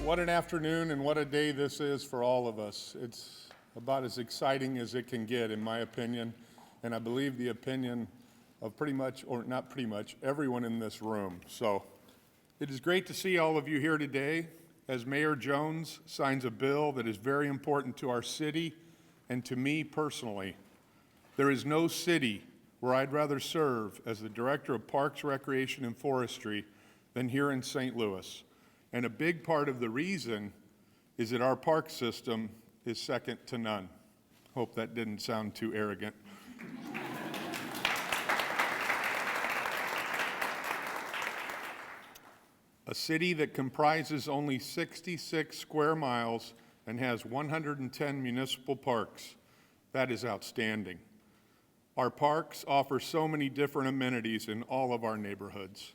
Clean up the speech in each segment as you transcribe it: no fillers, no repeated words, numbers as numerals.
What an afternoon and what a day this is for all of us. It's about as exciting as it can get, in my opinion, and I believe the opinion of pretty much, or not pretty much, everyone in this room. So it is great to see all of you here today as Mayor Jones signs a bill that is very important to our city and to me personally. There is no city where I'd rather serve as the Director of Parks, Recreation, and Forestry than here in St. Louis. And a big part of the reason is that our park system is second to none. Hope that didn't sound too arrogant. A city that comprises only 66 square miles and has 110 municipal parks. That is outstanding. Our parks offer so many different amenities in all of our neighborhoods.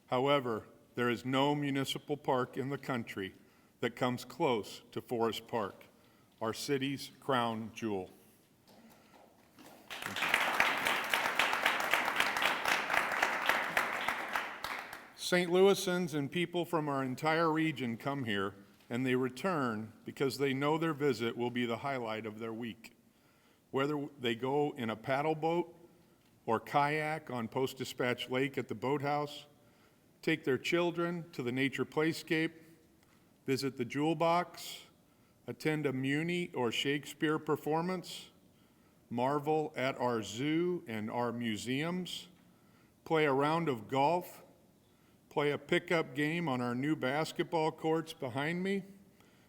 However, there is no municipal park in the country that comes close to Forest Park, our city's crown jewel. St. Louisans and people from our entire region come here, and they return because they know their visit will be the highlight of their week. Whether they go in a paddle boat or kayak on Post-Dispatch Lake at the boathouse, take their children to the nature playscape, visit the Jewel Box, attend a Muni or Shakespeare performance, marvel at our zoo and our museums, play a round of golf, play a pickup game on our new basketball courts behind me,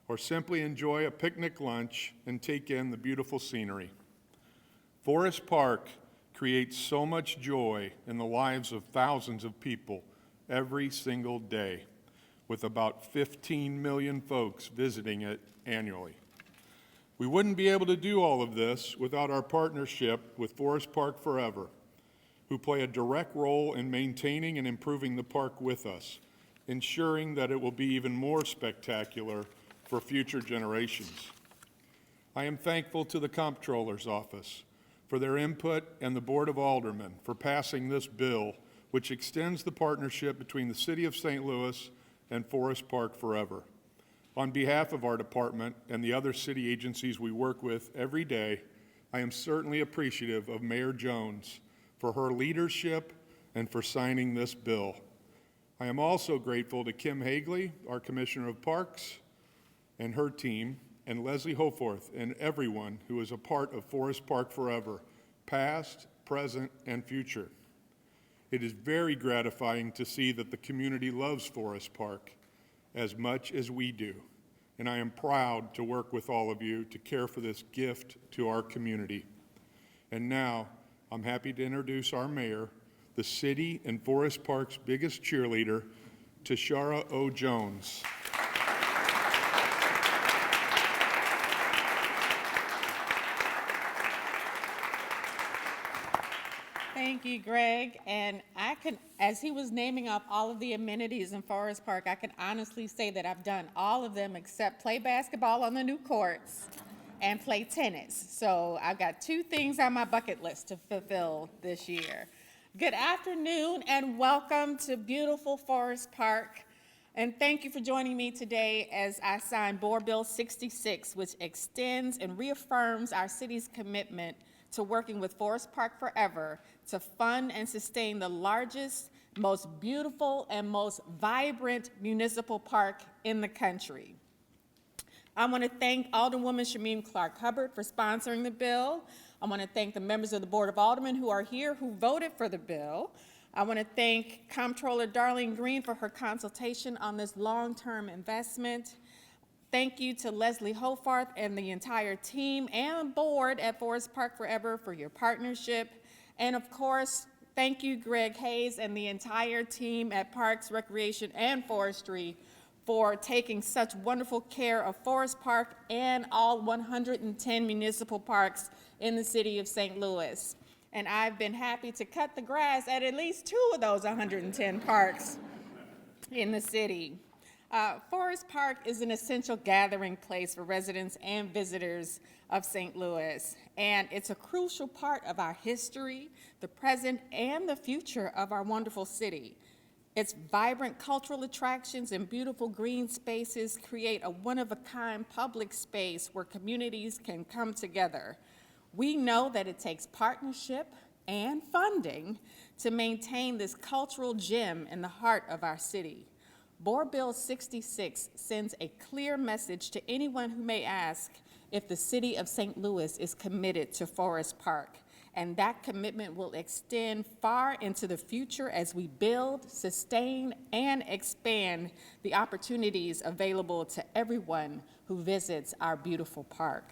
or simply enjoy a picnic lunch and take in the beautiful scenery. Forest Park creates so much joy in the lives of thousands of people every single day, with about 15 million folks visiting it annually. We wouldn't be able to do all of this without our partnership with Forest Park Forever, who play a direct role in maintaining and improving the park with us, ensuring that it will be even more spectacular for future generations. I am thankful to the Comptroller's office for their input and the Board of Aldermen for passing this bill, which extends the partnership between the City of St. Louis and Forest Park Forever. On behalf of our department and the other city agencies we work with every day, I am certainly appreciative of Mayor Jones for her leadership and for signing this bill. I am also grateful to Kim Hagley, our Commissioner of Parks, and her team, and Leslie Hoforth and everyone who is a part of Forest Park Forever, past, present, and future. It is very gratifying to see that the community loves Forest Park as much as we do, and I am proud to work with all of you to care for this gift to our community. And now, I'm happy to introduce our mayor, the city and Forest Park's biggest cheerleader, Tashara O. Jones. Thank you, Greg. And I can, as he was naming off all of the amenities in Forest Park, I can honestly say that I've done all of them except play basketball on the new courts and play tennis. So I've got 2 things on my bucket list to fulfill this year. Good afternoon and welcome to beautiful Forest Park. And thank you for joining me today as I sign Board Bill 66, which extends and reaffirms our city's commitment to working with Forest Park Forever to fund and sustain the largest, most beautiful, and most vibrant municipal park in the country. I want to thank Alderwoman Shameen Clark-Hubbard for sponsoring the bill. I want to thank the members of the Board of Aldermen who are here who voted for the bill. I want to thank Comptroller Darlene Green for her consultation on this long-term investment. Thank you to Leslie Hofarth and the entire team and board at Forest Park Forever for your partnership. And of course, thank you, Greg Hayes and the entire team at Parks, Recreation, and Forestry for taking such wonderful care of Forest Park and all 110 municipal parks in the city of St. Louis. And I've been happy to cut the grass at least 2 of those 110 parks in the city. Forest Park is an essential gathering place for residents and visitors of St. Louis, and it's a crucial part of our history, the present, and the future of our wonderful city. Its vibrant cultural attractions and beautiful green spaces create a one-of-a-kind public space where communities can come together. We know that it takes partnership and funding to maintain this cultural gem in the heart of our city. Board Bill 66 sends a clear message to anyone who may ask if the city of St. Louis is committed to Forest Park. And that commitment will extend far into the future as we build, sustain, and expand the opportunities available to everyone who visits our beautiful park.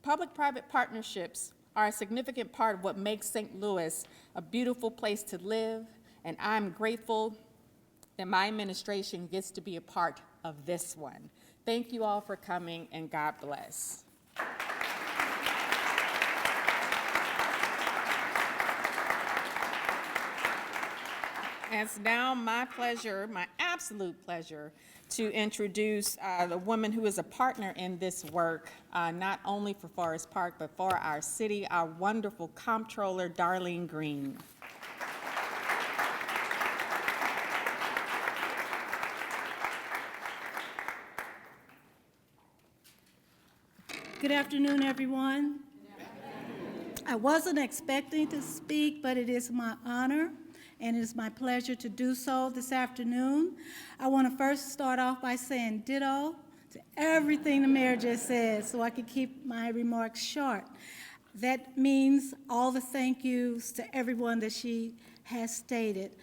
Public-private partnerships are a significant part of what makes St. Louis a beautiful place to live, and I'm grateful that my administration gets to be a part of this one. Thank you all for coming, and God bless. And it's now my pleasure, my absolute pleasure, to introduce the woman who is a partner in this work, not only for Forest Park, but for our city, our wonderful Comptroller, Darlene Green. Good afternoon, everyone. I wasn't expecting to speak, but it is my honor and it is my pleasure to do so this afternoon. I want to first start off by saying ditto to everything the mayor just said, so I can keep my remarks short. That means all the thank yous to everyone that she has stated.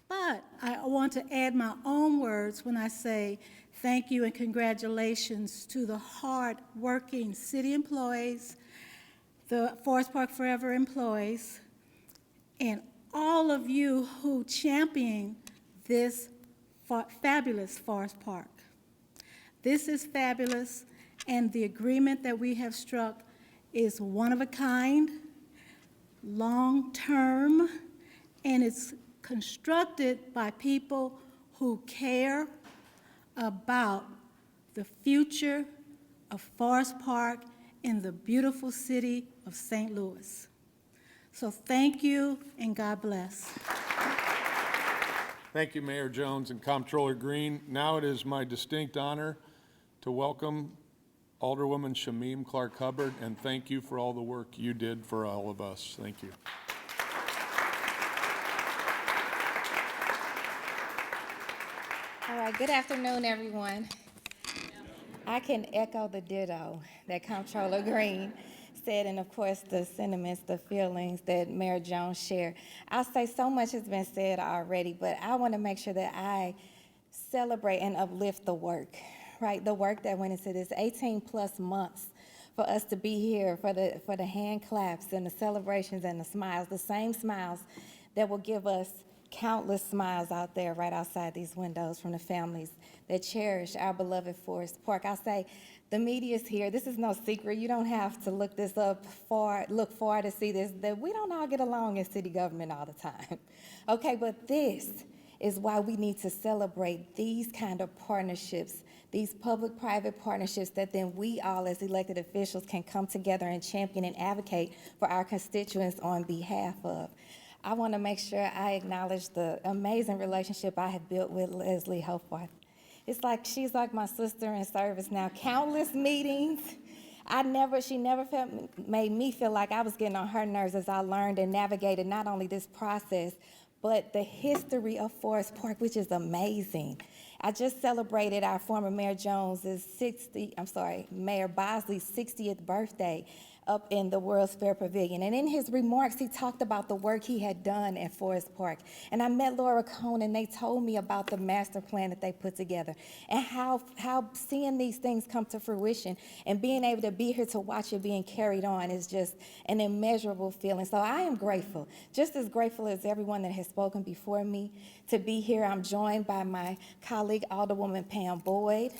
But I want to add my own words when I say thank you and congratulations to the hard-working city employees, the Forest Park Forever employees, and all of you who champion this fabulous Forest Park. This is fabulous, and the agreement that we have struck is one of a kind, long-term, and it's constructed by people who care about the future of Forest Park in the beautiful city of St. Louis. So thank you, and God bless. Thank you, Mayor Jones and Comptroller Green. Now it is my distinct honor to welcome Alderwoman Shamim Clark-Hubbard, and thank you for all the work you did for all of us. Thank you. All right, good afternoon, everyone. I can echo the ditto that Comptroller Green said, and of course the sentiments, the feelings that Mayor Jones shared. I'll say so much has been said already, but I want to make sure that I celebrate and uplift the work, right? The work that went into this 18+ months for us to be here, for the hand claps and the celebrations and the smiles, the same smiles that will give us countless smiles out there right outside these windows from the families that cherish our beloved Forest Park. I'll say the media's here. This is no secret. You don't have to look this up look far to see this, that we don't all get along in city government all the time. Okay, but this is why we need to celebrate these kind of partnerships, these public-private partnerships that then we all as elected officials can come together and champion and advocate for our constituents on behalf of. I want to make sure I acknowledge the amazing relationship I have built with Leslie Hofarth. It's like she's like my sister in service now. Countless meetings. She never made me feel like I was getting on her nerves as I learned and navigated not only this process, but the history of Forest Park, which is amazing. I just celebrated our former Mayor Mayor Bosley's 60th birthday up in the World's Fair Pavilion. And in his remarks, he talked about the work he had done at Forest Park. And I met Laura Cohn, and they told me about the master plan that they put together and how seeing these things come to fruition and being able to be here to watch it being carried on is just an immeasurable feeling. So I am grateful, just as grateful as everyone that has spoken before me to be here. I'm joined by my colleague, Alderwoman Pam Boyd,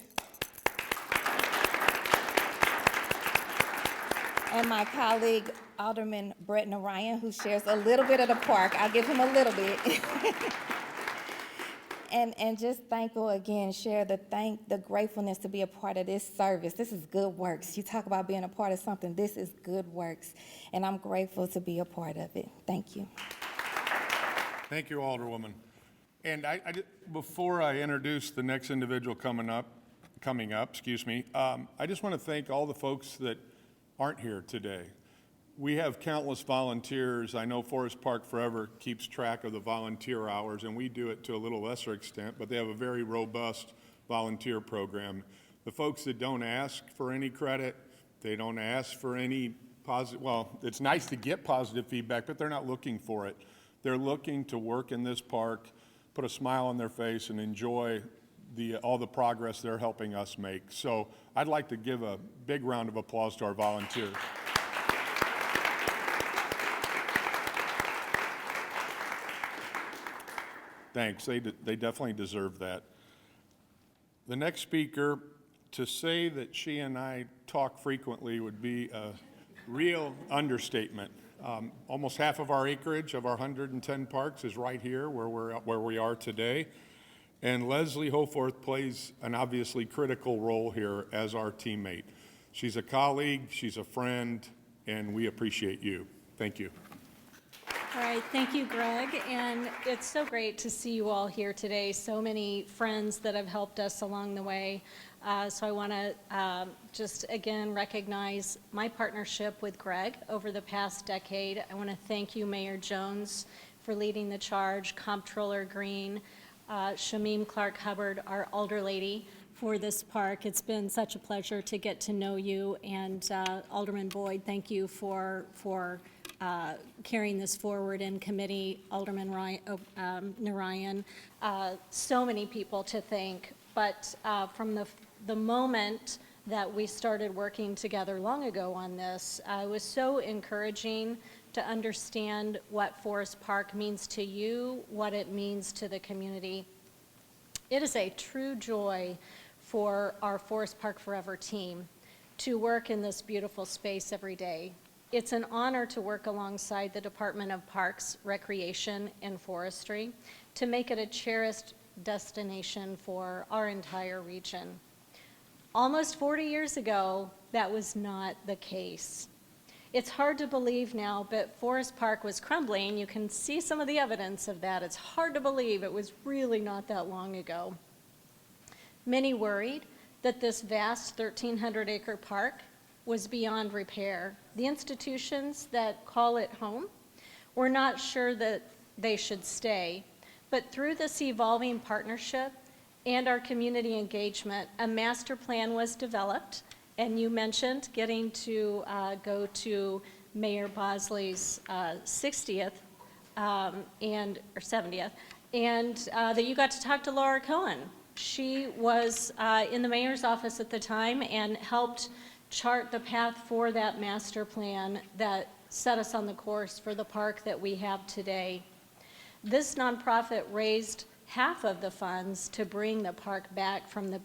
and my colleague, Alderman Brett Narayan, who shares a little bit of the park. I'll give him a little bit. and just thankful again, share the gratefulness to be a part of this service. This is good works. You talk about being a part of something, this is good works. And I'm grateful to be a part of it. Thank you. Thank you, Alderwoman. And before I introduce the next individual coming up, I just want to thank all the folks that aren't here today. We have countless volunteers. I know Forest Park Forever keeps track of the volunteer hours, and we do it to a little lesser extent, but they have a very robust volunteer program. The folks that don't ask for any credit, they don't ask for any positive, well, it's nice to get positive feedback, but they're not looking for it. They're looking to work in this park, put a smile on their face, and enjoy all the progress they're helping us make. So I'd like to give a big round of applause to our volunteers. Thanks, they definitely deserve that. The next speaker, to say that she and I talk frequently would be a real understatement. Almost half of our acreage of our 110 parks is right here where we are today. And Leslie Hoforth plays an obviously critical role here as our teammate. She's a colleague, she's a friend, and we appreciate you. Thank you. All right, thank you, Greg, and it's so great to see you all here today. So many friends that have helped us along the way. So I want to just again recognize my partnership with Greg over the past decade. I want to thank you, Mayor Jones, for leading the charge, Comptroller Green, Shamim Clark-Hubbard, our Alder Lady, for this park. It's been such a pleasure to get to know you, and Alderman Boyd, thank you for carrying this forward in committee, Alderman Narayan. So many people to thank, but from the moment that we started working together long ago on this, it was so encouraging to understand what Forest Park means to you, what it means to the community. It is a true joy for our Forest Park Forever team to work in this beautiful space every day. It's an honor to work alongside the Department of Parks, Recreation, and Forestry to make it a cherished destination for our entire region. Almost 40 years ago, that was not the case. It's hard to believe now, but Forest Park was crumbling. You can see some of the evidence of that. It's hard to believe it was really not that long ago. Many worried that this vast 1,300-acre park was beyond repair. The institutions that call it home were not sure that they should stay, but through this evolving partnership and our community engagement, a master plan was developed, and you mentioned getting to go to Mayor Bosley's 60th or 70th, and that you got to talk to Laura Cohen. She was in the mayor's office at the time and helped chart the path for that master plan that set us on the course for the park that we have today. This nonprofit raised half of the funds to bring the park back from the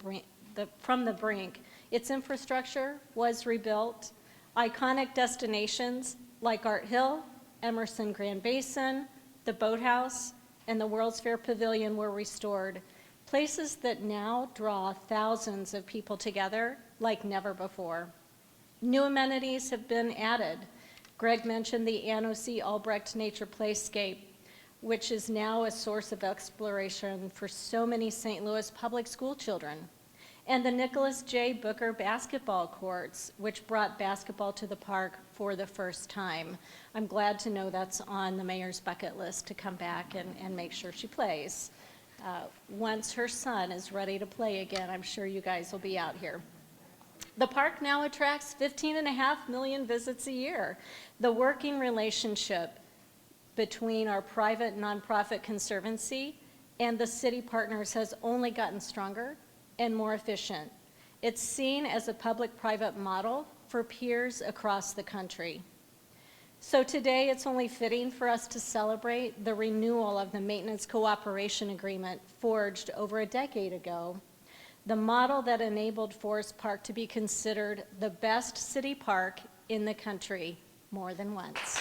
brink. Its infrastructure was rebuilt. Iconic destinations like Art Hill, Emerson Grand Basin, the Boathouse, and the World's Fair Pavilion were restored. Places that now draw thousands of people together like never before. New amenities have been added. Greg mentioned the Anno C. Albrecht Nature Playscape, which is now a source of exploration for so many St. Louis public school children. And the Nicholas J. Booker basketball courts, which brought basketball to the park for the first time. I'm glad to know that's on the mayor's bucket list to come back and make sure she plays. Once her son is ready to play again, I'm sure you guys will be out here. The park now attracts 15.5 million visits a year. The working relationship between our private nonprofit conservancy and the city partners has only gotten stronger and more efficient. It's seen as a public-private model for peers across the country. So today, it's only fitting for us to celebrate the renewal of the Maintenance Cooperation Agreement forged over a decade ago, the model that enabled Forest Park to be considered the best city park in the country more than once.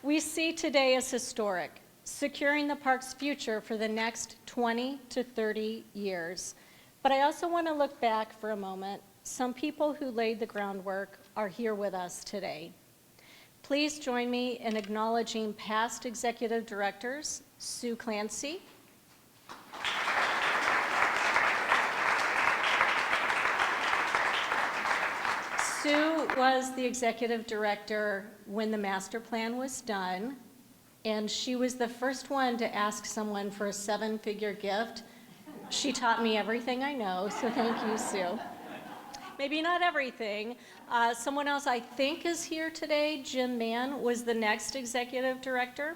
We see today as historic, securing the park's future for the next 20 to 30 years. But I also want to look back for a moment. Some people who laid the groundwork are here with us today. please join me in acknowledging past executive directors, Sue Clancy, Sue was the executive director when the master plan was done, and she was the first one to ask someone for a 7-figure gift. She taught me everything I know, so thank you, Sue. Maybe not everything. Someone else I think is here today, Jim Mann, was the next executive director.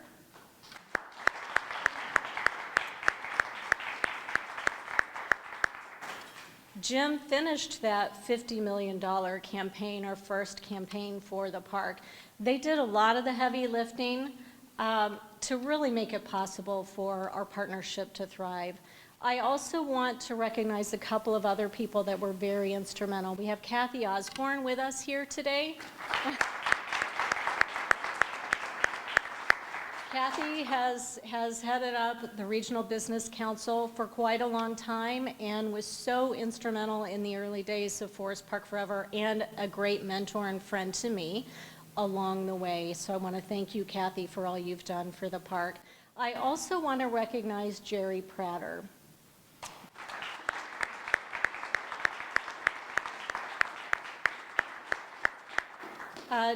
Jim finished that $50 million campaign, our first campaign for the park. They did a lot of the heavy lifting to really make it possible for our partnership to thrive. I also want to recognize a couple of other people that were very instrumental. We have Kathy Osborne with us here today. Kathy has headed up the Regional Business Council for quite a long time and was so instrumental in the early days of Forest Park Forever and a great mentor and friend to me along the way. So I want to thank you, Kathy, for all you've done for the park. I also want to recognize Jerry Prater.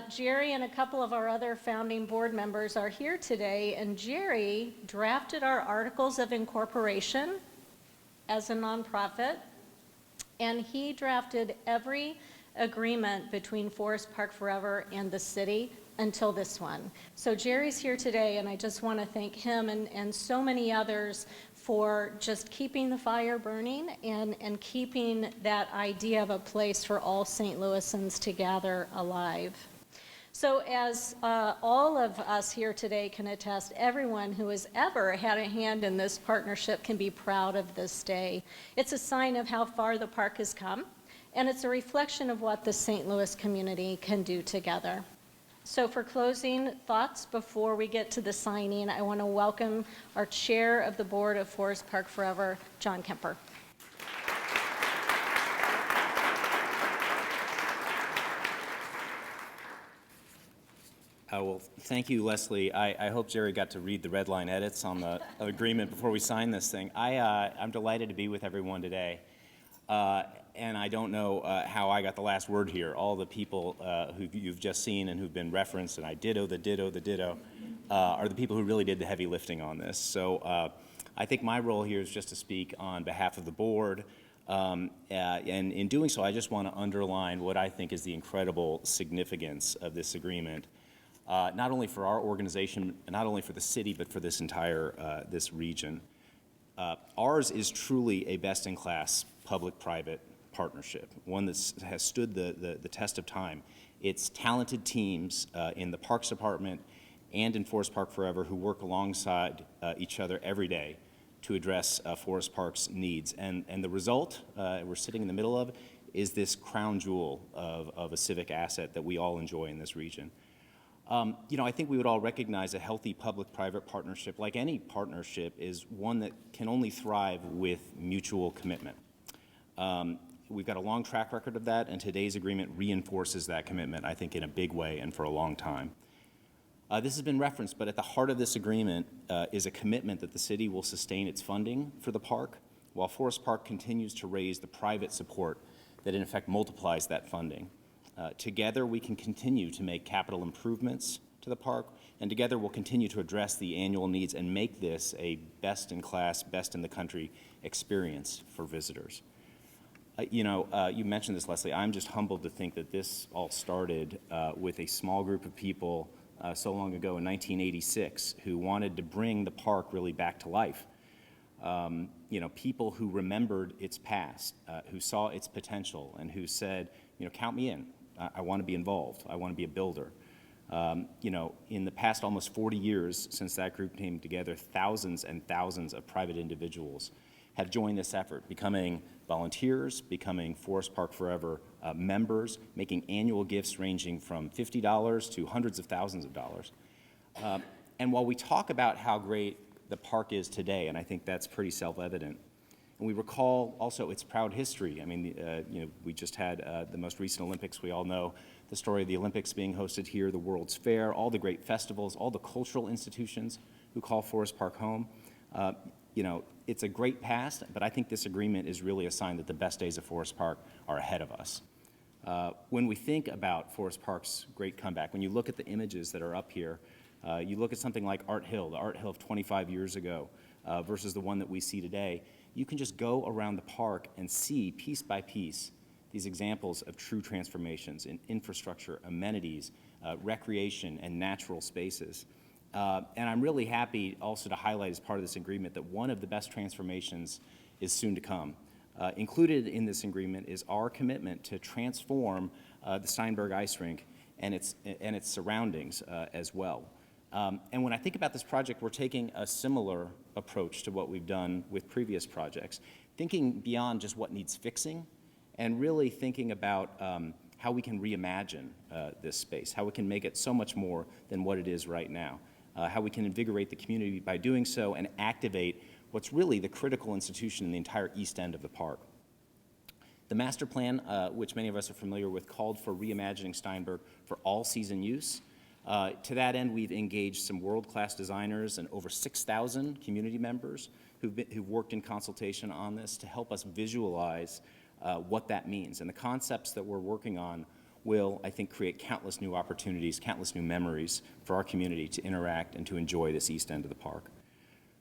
Jerry and a couple of our other founding board members are here today, and Jerry drafted our articles of incorporation as a nonprofit, and he drafted every agreement between Forest Park Forever and the city until this one. So Jerry's here today, and I just want to thank him and so many others for just keeping the fire burning and keeping that idea of a place for all St. Louisans to gather alive. So as all of us here today can attest, everyone who has ever had a hand in this partnership can be proud of this day. It's a sign of how far the park has come, and it's a reflection of what the St. Louis community can do together. So for closing thoughts before we get to the signing, I want to welcome our chair of the board of Forest Park Forever, John Kemper. Well, thank you, Leslie. I hope Jerry got to read the red line edits on the agreement before we sign this thing. I'm delighted to be with everyone today. And I don't know how I got the last word here. All the people who you've just seen and who've been referenced, and I ditto, are the people who really did the heavy lifting on this. So I think my role here is just to speak on behalf of the board. And in doing so, I just want to underline what I think is the incredible significance of this agreement, not only for our organization, not only for the city, but for this entire this region. Ours is truly a best-in-class public-private partnership, one that has stood the test of time. It's talented teams in the Parks Department and in Forest Park Forever who work alongside each other every day to address Forest Park's needs. And the result we're sitting in the middle of is this crown jewel of a civic asset that we all enjoy in this region. I think we would all recognize a healthy public-private partnership, like any partnership, is one that can only thrive with mutual commitment. We've got a long track record of that, and today's agreement reinforces that commitment, I think, in a big way and for a long time. This has been referenced, but at the heart of this agreement is a commitment that the city will sustain its funding for the park, while Forest Park continues to raise the private support that in effect multiplies that funding. Together, we can continue to make capital improvements to the park, and together we'll continue to address the annual needs and make this a best-in-class, best-in-the-country experience for visitors. You mentioned this, Leslie. I'm just humbled to think that this all started with a small group of people so long ago in 1986 who wanted to bring the park really back to life. People who remembered its past, who saw its potential, and who said, count me in. I want to be involved. I want to be a builder. In the past almost 40 years since that group came together, thousands and thousands of private individuals have joined this effort, becoming volunteers, becoming Forest Park Forever members, making annual gifts ranging from $50 to hundreds of thousands of dollars. And while we talk about how great the park is today, and I think that's pretty self-evident, and we recall also its proud history. I mean, we just had the most recent Olympics. We all know the story of the Olympics being hosted here, the World's Fair, all the great festivals, all the cultural institutions who call Forest Park home. You know, it's a great past, but I think this agreement is really a sign that the best days of Forest Park are ahead of us. When we think about Forest Park's great comeback, when you look at the images that are up here, you look at something like Art Hill, the Art Hill of 25 years ago versus the one that we see today, you can just go around the park and see piece by piece these examples of true transformations in infrastructure, amenities, recreation, and natural spaces. And I'm really happy also to highlight as part of this agreement that one of the best transformations is soon to come. Included in this agreement is our commitment to transform the Steinberg Ice Rink and its surroundings as well. And when I think about this project, we're taking a similar approach to what we've done with previous projects, thinking beyond just what needs fixing and really thinking about how we can reimagine this space, how we can make it so much more than what it is right now, how we can invigorate the community by doing so and activate what's really the critical institution in the entire east end of the park. The master plan, which many of us are familiar with, called for reimagining Steinberg for all-season use. To that end, we've engaged some world-class designers and over 6,000 community members who've worked in consultation on this to help us visualize what that means. And the concepts that we're working on will, I think, create countless new opportunities, countless new memories for our community to interact and to enjoy this east end of the park.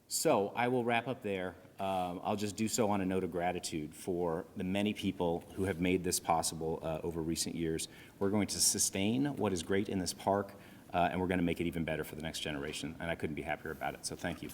So I will wrap up there. I'll just do so on a note of gratitude for the many people who have made this possible over recent years. We're going to sustain what is great in this park, and we're going to make it even better for the next generation, and I couldn't be happier about it, so thank you.